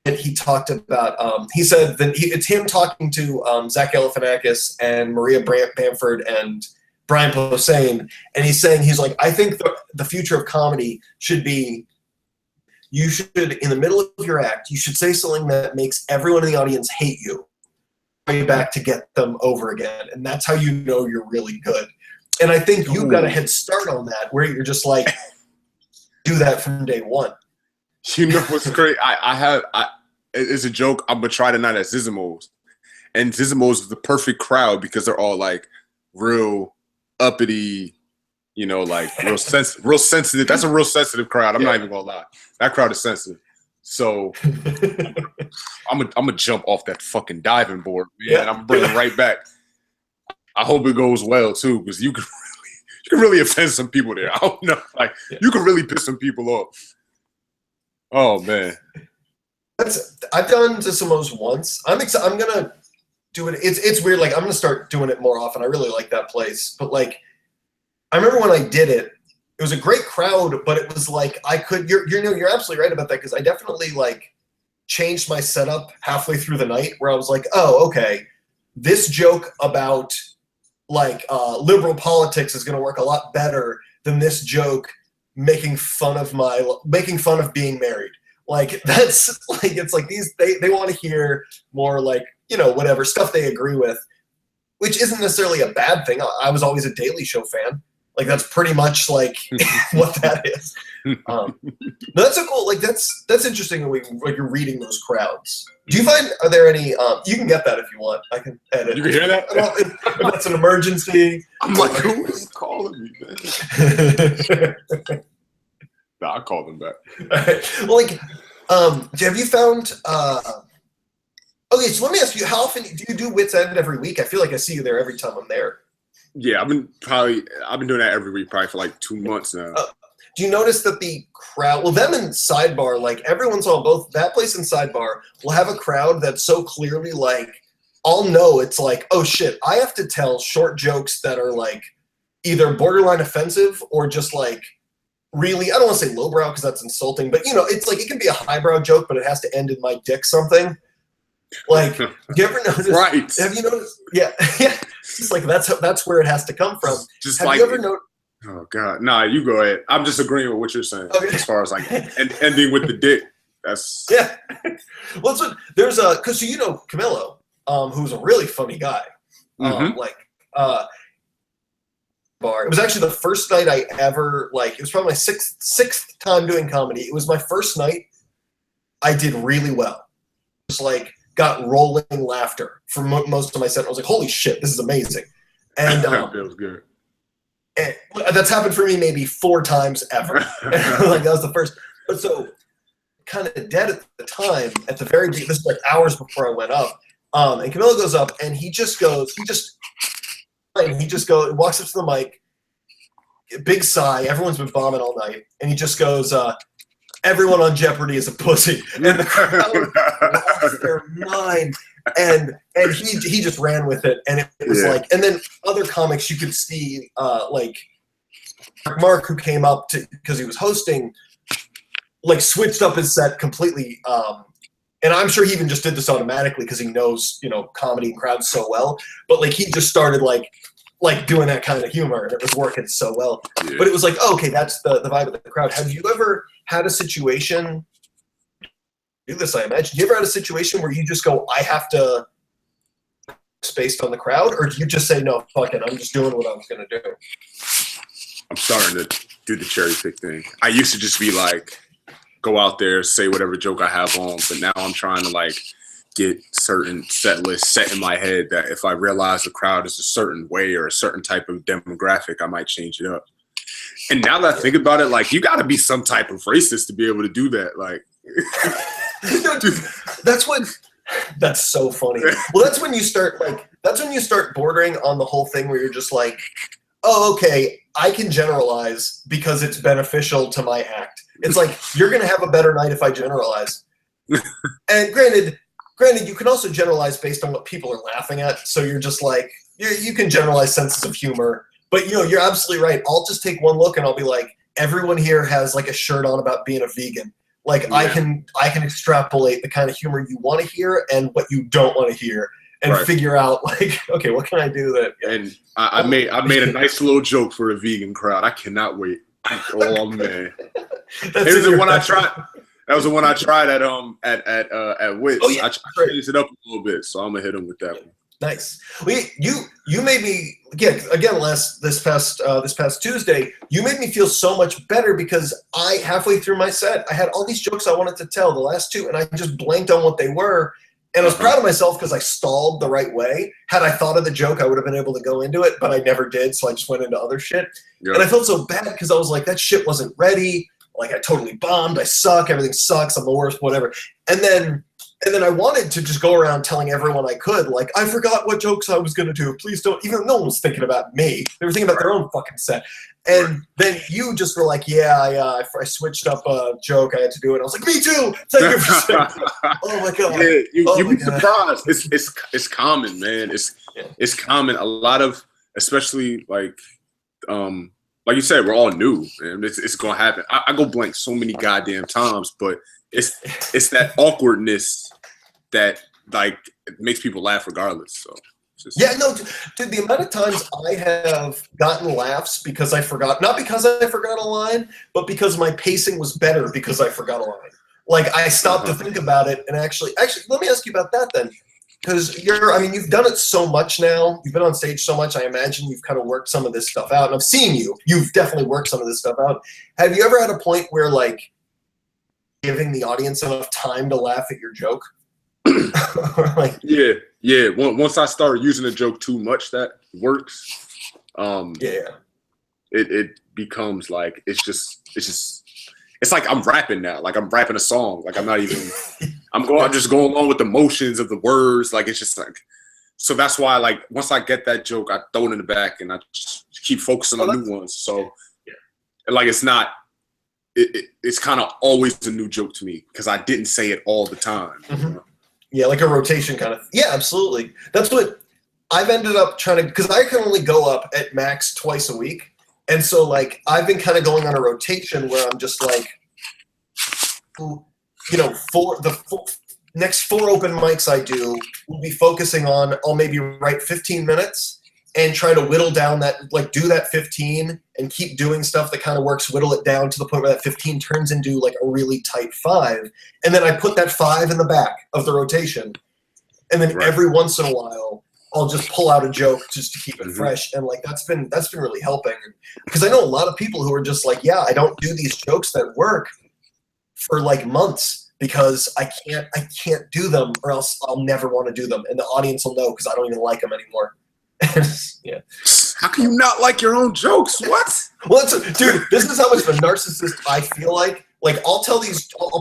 And he talked about, he said that it's him talking to Zach Galifianakis and Maria Bamford and Brian Posehn, and he's like, I think the future of comedy should be, you should, in the middle of your act, you should say something that makes everyone in the audience hate you, way back to get them over again, and that's how you know you're really good. And I think you've got a head start on that, where you're just like, do that from day one. You know what's great? It's a joke. I'm gonna try tonight at Zizimo's, and Zizimo's is the perfect crowd because they're all like real uppity, you know, like real sensitive. That's a real sensitive crowd. I'm not even gonna lie. That crowd is sensitive. So I'm gonna jump off that fucking diving board, man. And I'm bringing it right back. I hope it goes well too, because you can really offend some people there. I don't know, like you can really piss some people off. Oh man. I've done Zizimo's once. I'm gonna do it. It's weird. Like I'm gonna start doing it more often. I really like that place. But like, I remember when I did it, it was a great crowd. But it was like you're absolutely right about that, because I definitely like changed my setup halfway through the night, where I was like, oh, okay, this joke about like liberal politics is gonna work a lot better than this joke making fun of being married. Like that's like, it's like these they want to hear more like, you know, whatever stuff they agree with, which isn't necessarily a bad thing. I was always a Daily Show fan. Like that's pretty much like what that is. That's a cool, like that's interesting when you're reading those crowds. Do you find, are there any you can get that if you want. I can edit. You can hear that? If that's an emergency. I'm like, who is calling me, man? Nah, I'll call them back. Right. Well, like, have you found? Okay, so let me ask you: how often do you do Wits End every week? I feel like I see you there every time I'm there. Yeah, I've been doing that every week, probably for like 2 months now. Do you notice that the crowd? Well, them and Sidebar, like everyone's on both that place and Sidebar, will have a crowd that's so clearly like, I'll know it's like, oh shit, I have to tell short jokes that are like either borderline offensive or just like. Really, I don't want to say lowbrow because that's insulting, but you know, it's like it can be a highbrow joke, but it has to end in my dick something. Like, do you ever notice? Right? Have you noticed? Yeah, yeah. It's like that's where it has to come from. Just have like, you ever noticed? Oh God, nah, you go ahead. I'm just agreeing with what you're saying as far as like ending with the dick. That's Well, so there's because you know Camilo, who's a really funny guy. Bar. It was actually the first night I ever, like, it was probably my sixth time doing comedy. It was my first night. I did really well. Just like got rolling laughter for most of my set. I was like, holy shit, this is amazing. And that feels good. And that's happened for me maybe 4 times ever. Like that was the first. But so kind of dead at the time, at the very beginning, this is like hours before I went up. And Camilo goes up and he just walks up to the mic, big sigh, everyone's been bombing all night, and he just goes, everyone on Jeopardy is a pussy. And the crowd lost their mind. And he just ran with it. And it was like, and then other comics you could see, like Mark, who came up because he was hosting, like switched up his set completely. And I'm sure he even just did this automatically because he knows, you know, comedy and crowds so well. But like he just started like doing that kind of humor, and it was working so well. Yeah. But it was like, oh, okay, that's the vibe of the crowd. Have you ever had a situation? Do this, I imagine. You ever had a situation where you just go, I have to, based on the crowd, or do you just say, no, fuck it, I'm just doing what I was gonna do? I'm starting to do the cherry pick thing. I used to just be like, go out there, say whatever joke I have on, but now I'm trying to like get certain set lists set in my head that if I realize the crowd is a certain way or a certain type of demographic, I might change it up. And now that I think about it, like you got to be some type of racist to be able to do that. Like, no, dude, that's so funny. Well, that's when you start like that's when you start bordering on the whole thing where you're just like, oh, okay, I can generalize because it's beneficial to my act. It's like, you're going to have a better night if I generalize. And granted, you can also generalize based on what people are laughing at. So you're just like, you can generalize senses of humor. But, you're absolutely right. I'll just take one look and I'll be like, everyone here has like a shirt on about being a vegan. Like, yeah. I can extrapolate the kind of humor you want to hear and what you don't want to hear. And figure out, like, okay, what can I do that? Yeah. And I made a nice little joke for a vegan crowd. I cannot wait. Oh man, here's the one I tried. That was the one I tried at Wits. Oh, yeah. I changed it up a little bit, so I'm gonna hit him with that one. Nice. Well, you made me again this past Tuesday. You made me feel so much better because halfway through my set, I had all these jokes I wanted to tell, the last two, and I just blanked on what they were. And I was proud of myself because I stalled the right way. Had I thought of the joke, I would have been able to go into it, but I never did, so I just went into other shit. Yeah. And I felt so bad because I was like, that shit wasn't ready. Like, I totally bombed. I suck. Everything sucks. I'm the worst, whatever. And then I wanted to just go around telling everyone I could, like, I forgot what jokes I was going to do. Please don't. Even no one was thinking about me. They were thinking about their own fucking set. And then you just were like, yeah, I switched up a joke. I had to do it. I was like, me too. Thank you for saying. Oh my god. Yeah, you'd be surprised. It's common, man. It's common. A lot of, especially like you said, we're all new, and it's gonna happen. I go blank so many goddamn times, but it's that awkwardness that like makes people laugh regardless. So. Yeah, no, dude, the amount of times I have gotten laughs because I forgot, not because I forgot a line, but because my pacing was better because I forgot a line. Like, I stopped to think about it and actually, let me ask you about that then. Because you've done it so much now. You've been on stage so much. I imagine you've kind of worked some of this stuff out. And I've seen you've definitely worked some of this stuff out. Have you ever had a point where, like, giving the audience enough time to laugh at your joke? Like, yeah. Once I start using a joke too much, that works. It becomes like it's like I'm rapping now. Like I'm rapping a song. Like I'm not even. I'm just going along with the motions of the words. Like it's just like. So that's why, like, once I get that joke, I throw it in the back and I just keep focusing on new ones. So, like, it's not. It's kind of always a new joke to me because I didn't say it all the time. Mm-hmm. You know? Yeah, like a rotation kind of. Yeah, absolutely. That's what I've ended up trying to, because I can only go up at max twice a week. And so, like, I've been kind of going on a rotation where I'm just like, for the next 4 open mics I do, we'll be focusing on, I'll maybe write 15 minutes and try to whittle down that, like, do that 15 and keep doing stuff that kind of works, whittle it down to the point where that 15 turns into, like, a really tight 5. And then I put that 5 in the back of the rotation. And then every once in a while, I'll just pull out a joke just to keep it fresh. And, like, that's been really helping. Because I know a lot of people who are just like, yeah, I don't do these jokes that work for, like, months because I can't do them or else I'll never want to do them. And the audience will know because I don't even like them anymore. Yeah. How can you not like your own jokes? What? Well, dude, this is how much of a narcissist I feel like. Like, I'll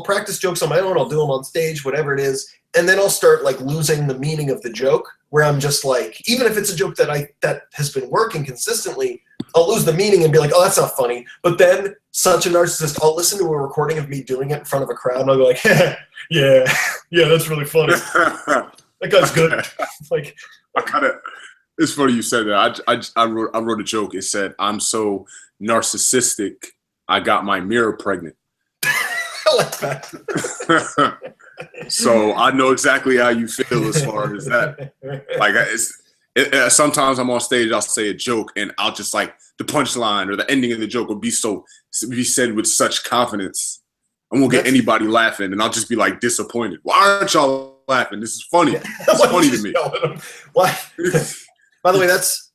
practice jokes on my own. I'll do them on stage, whatever it is. And then I'll start, like, losing the meaning of the joke where I'm just like, even if it's a joke that has been working consistently, I'll lose the meaning and be like, oh, that's not funny. But then, such a narcissist, I'll listen to a recording of me doing it in front of a crowd and I'll go like, yeah, that's really funny. That guy's good. Like, it's funny you said that. I wrote a joke. It said, I'm so narcissistic, I got my mirror pregnant. I like that. So I know exactly how you feel as far as that. Like, sometimes I'm on stage, I'll say a joke, and I'll just, like, the punchline or the ending of the joke will be said with such confidence, I won't get anybody laughing, and I'll just be, like, disappointed. Why aren't y'all laughing? This is funny. It's funny to me. Why? By the way, that's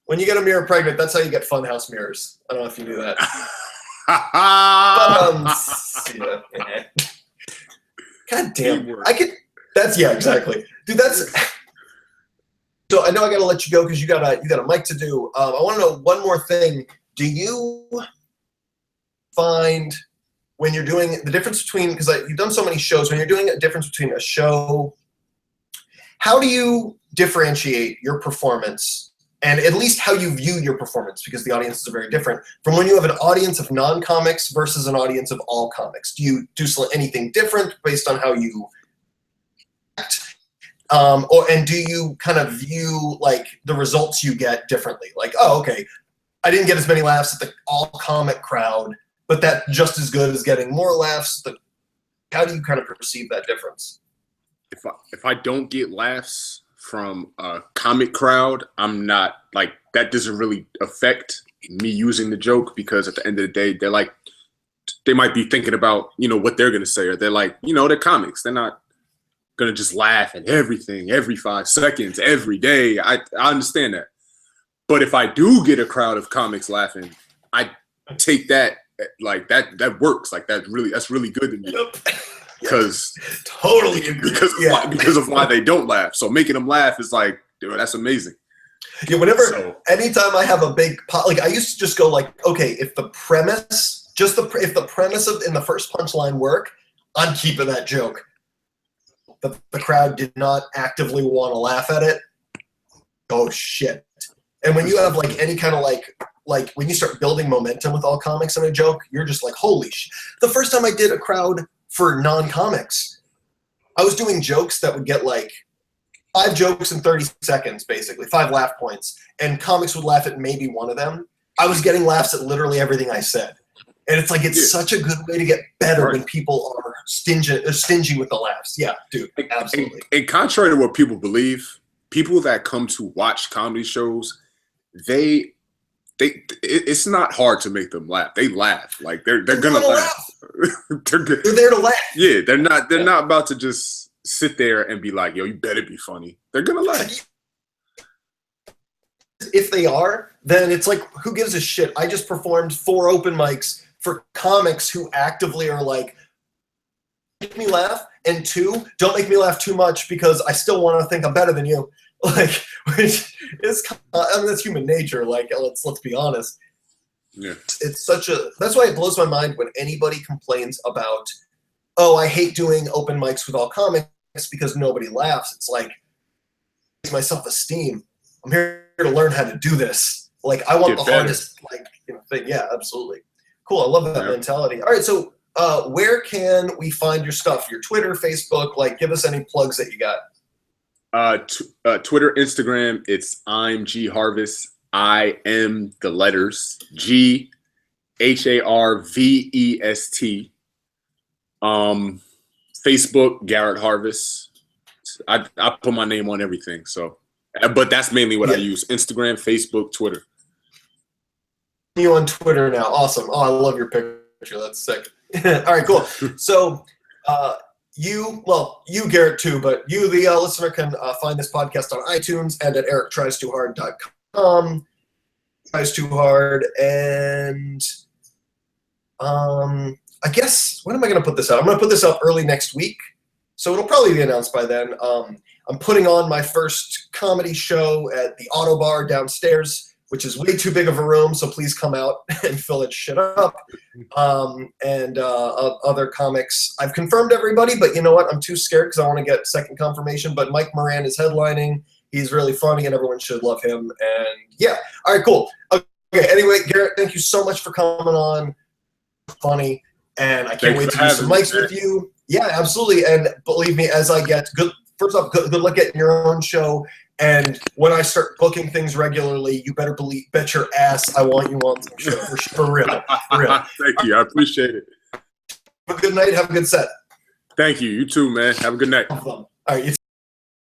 when you get a mirror pregnant. That's how you get funhouse mirrors. I don't know if you knew that. God damn. Exactly. Dude, so I know I gotta let you go because you got a mic to do. I want to know one more thing. Do you find when you're doing the difference between, because you've done so many shows, when you're doing a difference between a show, how do you differentiate your performance, and at least how you view your performance, because the audiences are very different, from when you have an audience of non-comics versus an audience of all comics? Do you do anything different based on how you act? And do you kind of view like the results you get differently? Like, oh, okay, I didn't get as many laughs at the all comic crowd, but that just as good as getting more laughs. How do you kind of perceive that difference? If I don't get laughs from a comic crowd, I'm not like, that doesn't really affect me using the joke, because at the end of the day, they're like, they might be thinking about, you know, what they're gonna say, or they're like, you know, they're comics. They're not gonna just laugh at everything every 5 seconds, every day. I understand that. But if I do get a crowd of comics laughing, I take that like that works. Like that's really good to me. Because totally agree. Because of why they don't laugh. So making them laugh is like, dude, that's amazing. Yeah, anytime I have a big like, I used to just go like, okay, if the premise, if the premise of in the first punchline work, I'm keeping that joke. The crowd did not actively want to laugh at it. Oh shit. And when you have like any kind of like when you start building momentum with all comics in a joke, you're just like, holy shit. The first time I did a crowd for non-comics, I was doing jokes that would get like 5 jokes in 30 seconds, basically 5 laugh points, and comics would laugh at maybe one of them. I was getting laughs at literally everything I said. And it's like, it's such a good way to get better when people are stingy with the laughs. Yeah, dude, absolutely. And contrary to what people believe, people that come to watch comedy shows, it's not hard to make them laugh. They laugh. Like they're gonna laugh. They're there to laugh. Yeah, they're not about to just sit there and be like, yo, you better be funny. They're gonna laugh. If they are, then it's like, who gives a shit? I just performed 4 open mics for comics who actively are like, make me laugh, and 2, don't make me laugh too much because I still want to think I'm better than you. Like, which is, I mean, that's human nature. Like, let's be honest. Yeah. It's that's why it blows my mind when anybody complains about, oh, I hate doing open mics with all comics because nobody laughs. It's like, it's my self-esteem. I'm here to learn how to do this. Like, I want the hardest, like, thing. Yeah, absolutely. Cool. I love that mentality. All right. So, where can we find your stuff? Your Twitter, Facebook, like, give us any plugs that you got. Twitter, Instagram, it's I'm G Harvest. I am the letters G HARVEST. Facebook, Garrett Harvest. I put my name on everything. So, but that's mainly what I use: Instagram, Facebook, Twitter. You on Twitter now? Awesome. Oh, I love your picture. That's sick. All right, cool. So, you, Garrett, too, but you, the listener, can find this podcast on iTunes and at erictriestohard.com. Tries Too Hard, and I guess, when am I going to put this out? I'm going to put this up early next week, so it'll probably be announced by then. I'm putting on my first comedy show at the Auto Bar downstairs, which is way too big of a room, so please come out and fill it shit up. And other comics. I've confirmed everybody, but you know what? I'm too scared because I want to get second confirmation. But Mike Moran is headlining. He's really funny, and everyone should love him. And yeah. All right, cool. Okay, anyway, Garrett, thank you so much for coming on. Funny. And I can't wait to do some mics with you. Yeah, absolutely. And believe me, as I get good, first off, good luck getting your own show. And when I start booking things regularly, you better bet your ass I want you on some show for real. For real. Thank you. I appreciate it. Have a good night. Have a good set. Thank you. You too, man. Have a good night. All right.